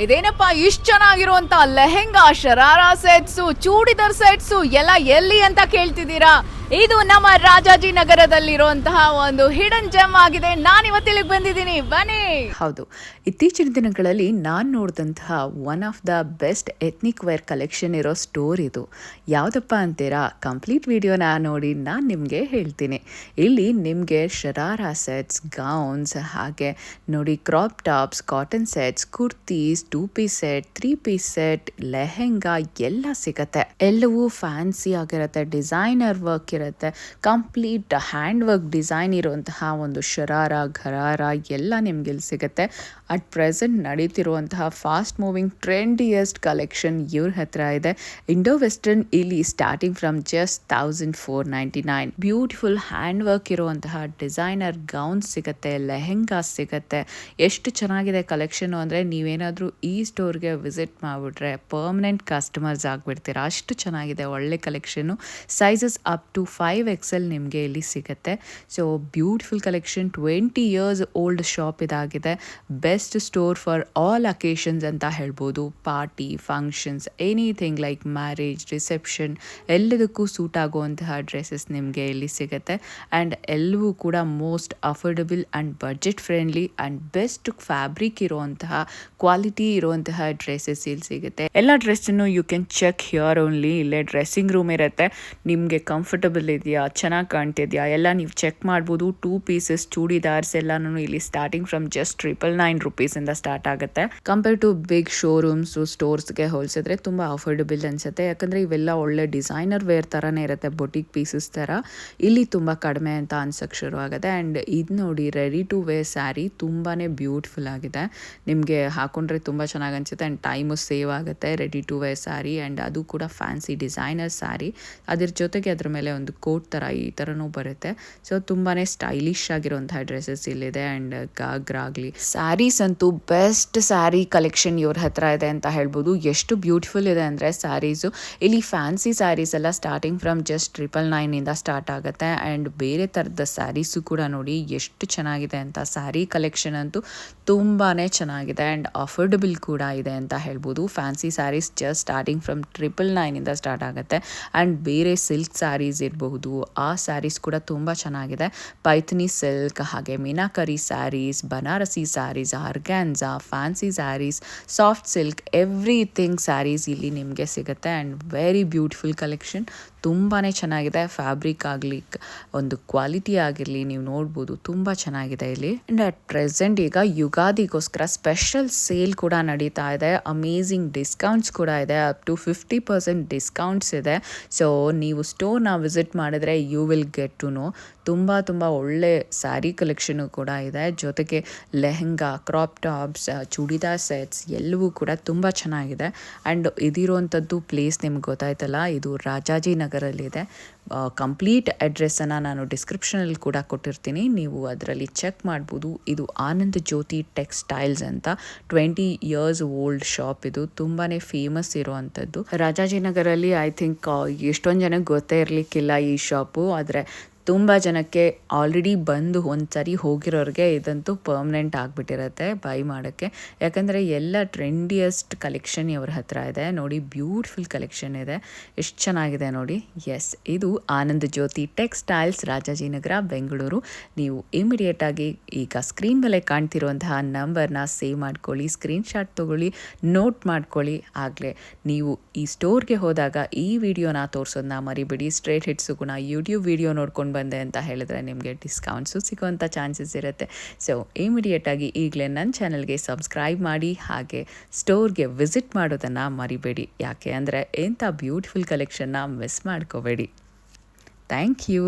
ಇದೇನಪ್ಪ ಇಷ್ಟು ಚೆನ್ನಾಗಿರುವಂತ lehenga, sharara sets, churidar sets ಎಲ್ಲ ಎಲ್ಲಿ ಅಂತ ಕೇಳ್ತಿದ್ದೀರಾ? ಇದು ನಮ್ಮ ರಾಜಾಜಿನಗರದಲ್ಲಿರುವಂತಹ ಒಂದು ಹಿಡನ್ ಜೆಮ್ ಆಗಿದೆ. ನಾನು ಇವತ್ತಿಲ್ಲಿಗೆ ಬಂದಿದ್ದೀನಿ, ಬನ್ನಿ. ಹೌದು, ಇತ್ತೀಚಿನ ದಿನಗಳಲ್ಲಿ ನಾನು ನೋಡಿದಂತಹ one of the best ethnic wear collection ಇರೋ ಸ್ಟೋರ್ ಇದು. ಯಾವುದಪ್ಪ ಅಂತೀರಾ? ಕಂಪ್ಲೀಟ್ ವಿಡಿಯೋನ ನೋಡಿ ನಾನು ನಿಮಗೆ ಹೇಳ್ತೀನಿ. ಇಲ್ಲಿ ನಿಮಗೆ ಶರಾರಾ ಸೆಟ್ಸ್, ಗೌನ್ಸ್, ಹಾಗೆ ನೋಡಿ crop tops, cotton sets, kurtis, 2 piece set, 3 piece set, lehenga ಎಲ್ಲ ಸಿಗತ್ತೆ. ಎಲ್ಲವೂ ಫ್ಯಾನ್ಸಿ ಆಗಿರುತ್ತೆ, ಡಿಸೈನರ್ ವರ್ಕ್ ಇರುತ್ತೆ, ಕಂಪ್ಲೀಟ್ ಹ್ಯಾಂಡ್ ವರ್ಕ್ ಡಿಸೈನ್ ಇರುವಂತಹ ಒಂದು ಶರಾರ, ಘರಾರ ಎಲ್ಲ ನಿಮ್ಗೆ ಇಲ್ಲಿ ಸಿಗುತ್ತೆ. ಅಟ್ ಪ್ರೆಸೆಂಟ್ ನಡೀತಿರುವಂತಹ ಫಾಸ್ಟ್ ಮೂವಿಂಗ್ ಟ್ರೆಂಡಿಯೆಸ್ಟ್ ಕಲೆಕ್ಷನ್ ಇವ್ರ ಹತ್ರ ಇದೆ. ಇಂಡೋ ವೆಸ್ಟರ್ನ್ ಇಲ್ಲಿ starting from just 1499. Beautiful hand work ಇರುವಂತಹ ಡಿಸೈನರ್ ಗೌನ್ಸ್ ಸಿಗುತ್ತೆ, ಲೆಹೆಂಗಾ ಸಿಗುತ್ತೆ. ಎಷ್ಟು ಚೆನ್ನಾಗಿದೆ ಕಲೆಕ್ಷನ್ ಅಂದರೆ ನೀವೇನಾದರೂ ಈ ಸ್ಟೋರ್ಗೆ ವಿಸಿಟ್ ಮಾಡಿಬಿಟ್ರೆ ಪರ್ಮನೆಂಟ್ ಕಸ್ಟಮರ್ಸ್ ಆಗಿಬಿಡ್ತೀರಾ. ಅಷ್ಟು ಚೆನ್ನಾಗಿದೆ, ಒಳ್ಳೆ collection. Sizes up to 5XL ನಿಮಗೆ ಇಲ್ಲಿ ಸಿಗುತ್ತೆ. So beautiful collection. 20 years old shop ಇದಾಗಿದೆ. Best store for all occasions ಅಂತ ಹೇಳ್ಬೋದು. Party, functions, anything like marriage, reception ಎಲ್ಲದಕ್ಕೂ ಸೂಟ್ ಆಗುವಂತಹ ಡ್ರೆಸ್ಸಸ್ ನಿಮಗೆ ಇಲ್ಲಿ ಸಿಗುತ್ತೆ. ಆ್ಯಂಡ್ ಎಲ್ಲವೂ ಕೂಡ most affordable and budget friendly and best fabric ಇರುವಂತಹ, ಕ್ವಾಲಿಟಿ ಇರುವಂತಹ ಡ್ರೆಸ್ಸಸ್ ಇಲ್ಲಿ ಸಿಗುತ್ತೆ. ಎಲ್ಲ ಡ್ರೆಸ್ಸನ್ನು you can check here only. ಇಲ್ಲೇ ಡ್ರೆಸ್ಸಿಂಗ್ ರೂಮ್ ಇರುತ್ತೆ. ನಿಮಗೆ ಕಂಫರ್ಟಬಲ್ ಇದೆಯಾ, ಚೆನ್ನಾಗಿ ಕಾಣ್ತಿದೆಯಾ ಎಲ್ಲ ನೀವು ಚೆಕ್ ಮಾಡ್ಬೋದು. 2 ಪೀಸಸ್ ಚೂಡಿದಾರ್ಸ್ ಎಲ್ಲನೂ ಇಲ್ಲಿ ಸ್ಟಾರ್ಟಿಂಗ್ ಫ್ರಮ್ ಜಸ್ಟ್ 999 ರುಪೀಸಿಂದ ಸ್ಟಾರ್ಟ್ ಆಗುತ್ತೆ. ಕಂಪೇರ್ ಟು ಬಿಗ್ ಶೋರೂಮ್ಸು, ಸ್ಟೋರ್ಸ್ಗೆ ಹೋಲಿಸಿದ್ರೆ ತುಂಬ ಅಫೋರ್ಡಬಲ್ ಅನಿಸುತ್ತೆ. ಯಾಕಂದರೆ ಇವೆಲ್ಲ ಒಳ್ಳೆ ಡಿಸೈನರ್ ವೇರ್ ಥರನೇ ಇರುತ್ತೆ, ಬೊಟಿಕ್ ಪೀಸಸ್ ಥರ. ಇಲ್ಲಿ ತುಂಬ ಕಡಿಮೆ ಅಂತ ಅನ್ಸೋಕ್ಕೆ ಶುರು ಆಗುತ್ತೆ. ಆ್ಯಂಡ್ ಇದು ನೋಡಿ, ರೆಡಿ ಟು ವೇರ್ ಸ್ಯಾರಿ ತುಂಬಾ ಬ್ಯೂಟಿಫುಲ್ ಆಗಿದೆ. ನಿಮಗೆ ಹಾಕೊಂಡ್ರೆ ತುಂಬ ಚೆನ್ನಾಗಿ ಅನಿಸುತ್ತೆ ಆ್ಯಂಡ್ ಟೈಮು ಸೇವ್ ಆಗುತ್ತೆ. Ready to wear sari and ಅದು ಕೂಡ ಫ್ಯಾನ್ಸಿ ಡಿಸೈನರ್ ಸ್ಯಾರಿ. ಅದ್ರ ಜೊತೆಗೆ ಅದ್ರ ಮೇಲೆ ಒಂದು ಕೋಟ್ ಥರ ಈ ಥರನೂ ಬರುತ್ತೆ. ಸೊ ತುಂಬಾ ಸ್ಟೈಲಿಶ್ ಆಗಿರುವಂತಹ ಡ್ರೆಸ್ಸಸ್ ಇಲ್ಲಿದೆ. ಆ್ಯಂಡ್ ಗಾಗ್ರಾಗಲಿ ಸ್ಯಾರೀಸ್ ಅಂತೂ ಬೆಸ್ಟ್ ಸ್ಯಾರಿ ಕಲೆಕ್ಷನ್ ಇವ್ರ ಹತ್ರ ಇದೆ ಅಂತ ಹೇಳ್ಬೋದು. ಎಷ್ಟು ಬ್ಯೂಟಿಫುಲ್ ಇದೆ ಅಂದರೆ ಸ್ಯಾರೀಸು. ಇಲ್ಲಿ ಫ್ಯಾನ್ಸಿ ಸ್ಯಾರೀಸ್ ಎಲ್ಲ ಸ್ಟಾರ್ಟಿಂಗ್ ಫ್ರಮ್ ಜಸ್ಟ್ 999 ಸ್ಟಾರ್ಟ್ ಆಗುತ್ತೆ. ಆ್ಯಂಡ್ ಬೇರೆ ಥರದ ಸ್ಯಾರೀಸು ಕೂಡ ನೋಡಿ ಎಷ್ಟು ಚೆನ್ನಾಗಿದೆ ಅಂತ. ಸ್ಯಾರಿ ಕಲೆಕ್ಷನ್ ಅಂತೂ ತುಂಬಾ ಚೆನ್ನಾಗಿದೆ ಆ್ಯಂಡ್ ಅಫೋರ್ಡಬಲ್ ಕೂಡ ಇದೆ ಅಂತ ಹೇಳ್ಬೋದು. Fancy saris just starting from 999 start ಆಗುತ್ತೆ. ಆ್ಯಂಡ್ ಬೇರೆ ಸಿಲ್ಕ್ ಸ್ಯಾರೀಸ್ ಇರಬಹುದು, ಆ ಸ್ಯಾರೀಸ್ ಕೂಡ ತುಂಬ ಚೆನ್ನಾಗಿದೆ. ಪೈಥನಿ ಸಿಲ್ಕ್, ಹಾಗೆ Meenakari saris, Banarasi saris, organza, fancy saris, soft silk, everything saris ಇಲ್ಲಿ ನಿಮಗೆ ಸಿಗುತ್ತೆ. And very beautiful collection. ತುಂಬಾ ಚೆನ್ನಾಗಿದೆ. ಫ್ಯಾಬ್ರಿಕ್ ಆಗಲಿ, ಒಂದು ಕ್ವಾಲಿಟಿ ಆಗಿರಲಿ, ನೀವು ನೋಡ್ಬೋದು ತುಂಬ ಚೆನ್ನಾಗಿದೆ ಇಲ್ಲಿ. ಆ್ಯಂಡ್ ಅಟ್ ಪ್ರೆಸೆಂಟ್ ಈಗ ಯುಗಾದಿಗೋಸ್ಕರ ಸ್ಪೆಷಲ್ ಸೇಲ್ ಕೂಡ ನಡೀತಾ ಇದೆ. ಅಮೇಝಿಂಗ್ ಡಿಸ್ಕೌಂಟ್ಸ್ ಕೂಡ ಇದೆ. ಅಪ್ ಟು 50% ಡಿಸ್ಕೌಂಟ್ಸ್ ಇದೆ. ಸೊ ನೀವು ಸ್ಟೋರ್ನ ವಿಸಿಟ್ ಮಾಡಿದ್ರೆ you will get to know. ತುಂಬ ಒಳ್ಳೆ ಸ್ಯಾರಿ ಕಲೆಕ್ಷನು ಕೂಡ ಇದೆ. ಜೊತೆಗೆ lehenga, crop tops, churidar sets ಎಲ್ಲವೂ ಕೂಡ ತುಂಬ ಚೆನ್ನಾಗಿದೆ. ಆ್ಯಂಡ್ ಇದಿರುವಂಥದ್ದು ಪ್ಲೇಸ್ ನಿಮ್ಗೆ ಗೊತ್ತಾಯ್ತಲ್ಲ, ಇದು ರಾಜಾಜಿನಗರಲ್ಲಿದೆ. ಕಂಪ್ಲೀಟ್ ಅಡ್ರೆಸ್ಸನ್ನು ನಾನು ಡಿಸ್ಕ್ರಿಪ್ಷನಲ್ಲಿ ಕೂಡ ಕೊಟ್ಟಿರ್ತೀನಿ, ನೀವು ಅದರಲ್ಲಿ ಚೆಕ್ ಮಾಡ್ಬೋದು. ಇದು ಆನಂದ್ ಜ್ಯೋತಿ ಟೆಕ್ಸ್ಟೈಲ್ಸ್ ಅಂತ 20 ಇಯರ್ಸ್ ಓಲ್ಡ್ ಶಾಪ್. ಇದು ತುಂಬಾ ಫೇಮಸ್ ಇರುವಂಥದ್ದು ರಾಜಾಜಿನಗರಲ್ಲಿ. ಐ ಥಿಂಕ್ ಎಷ್ಟೊಂದು ಜನಕ್ಕೆ ಗೊತ್ತೇ ಇರಲಿಕ್ಕಿಲ್ಲ ಈ ಶಾಪು. ಆದರೆ ತುಂಬ ಜನಕ್ಕೆ ಆಲ್ರೆಡಿ ಬಂದು ಒಂದು ಸರಿ ಹೋಗಿರೋರಿಗೆ ಇದಂತೂ ಪರ್ಮನೆಂಟ್ ಆಗಿಬಿಟ್ಟಿರುತ್ತೆ ಬೈ ಮಾಡೋಕ್ಕೆ. ಯಾಕಂದರೆ ಎಲ್ಲ ಟ್ರೆಂಡಿಯಸ್ಟ್ ಕಲೆಕ್ಷನ್ ಇವ್ರ ಹತ್ರ ಇದೆ. ನೋಡಿ, ಬ್ಯೂಟಿಫುಲ್ ಕಲೆಕ್ಷನ್ ಇದೆ, ಎಷ್ಟು ಚೆನ್ನಾಗಿದೆ ನೋಡಿ. ಎಸ್, ಇದು ಆನಂದ್ ಜ್ಯೋತಿ ಟೆಕ್ಸ್ಟೈಲ್ಸ್, ರಾಜಾಜಿನಗರ, ಬೆಂಗಳೂರು. ನೀವು ಇಮಿಡಿಯೇಟಾಗಿ ಈಗ ಸ್ಕ್ರೀನ್ ಮೇಲೆ ಕಾಣ್ತಿರುವಂತಹ ನಂಬರ್ನ ಸೇವ್ ಮಾಡ್ಕೊಳ್ಳಿ, ಸ್ಕ್ರೀನ್ಶಾಟ್ ತೊಗೊಳ್ಳಿ, ನೋಟ್ ಮಾಡ್ಕೊಳ್ಳಿ. ಆಗಲೇ ನೀವು ಈ ಸ್ಟೋರ್ಗೆ ಹೋದಾಗ ಈ ವಿಡಿಯೋನ ತೋರಿಸೋದನ್ನ ಮರಿಬೇಡಿ. ಸ್ಟ್ರೇಟ್ ಹಿಟ್ಸು ಕೂಡ ಯೂಟ್ಯೂಬ್ ವಿಡಿಯೋ ನೋಡ್ಕೊಂಡು ಬಂದೆ ಅಂತ ಹೇಳಿದ್ರೆ ನಿಮಗೆ ಡಿಸ್ಕೌಂಟ್ಸು ಸಿಗುವಂಥ ಚಾನ್ಸಸ್ ಇರುತ್ತೆ. ಸೊ ಇಮಿಡಿಯೇಟಾಗಿ ಈಗಲೇ ನನ್ನ ಚಾನಲ್ಗೆ ಸಬ್ಸ್ಕ್ರೈಬ್ ಮಾಡಿ, ಹಾಗೆ ಸ್ಟೋರ್ಗೆ ವಿಸಿಟ್ ಮಾಡೋದನ್ನು ಮರಿಬೇಡಿ. ಯಾಕೆ ಅಂದರೆ ಇಂಥ ಬ್ಯೂಟಿಫುಲ್ ಕಲೆಕ್ಷನ್ನ ಮಿಸ್ ಮಾಡ್ಕೋಬೇಡಿ. Thank you.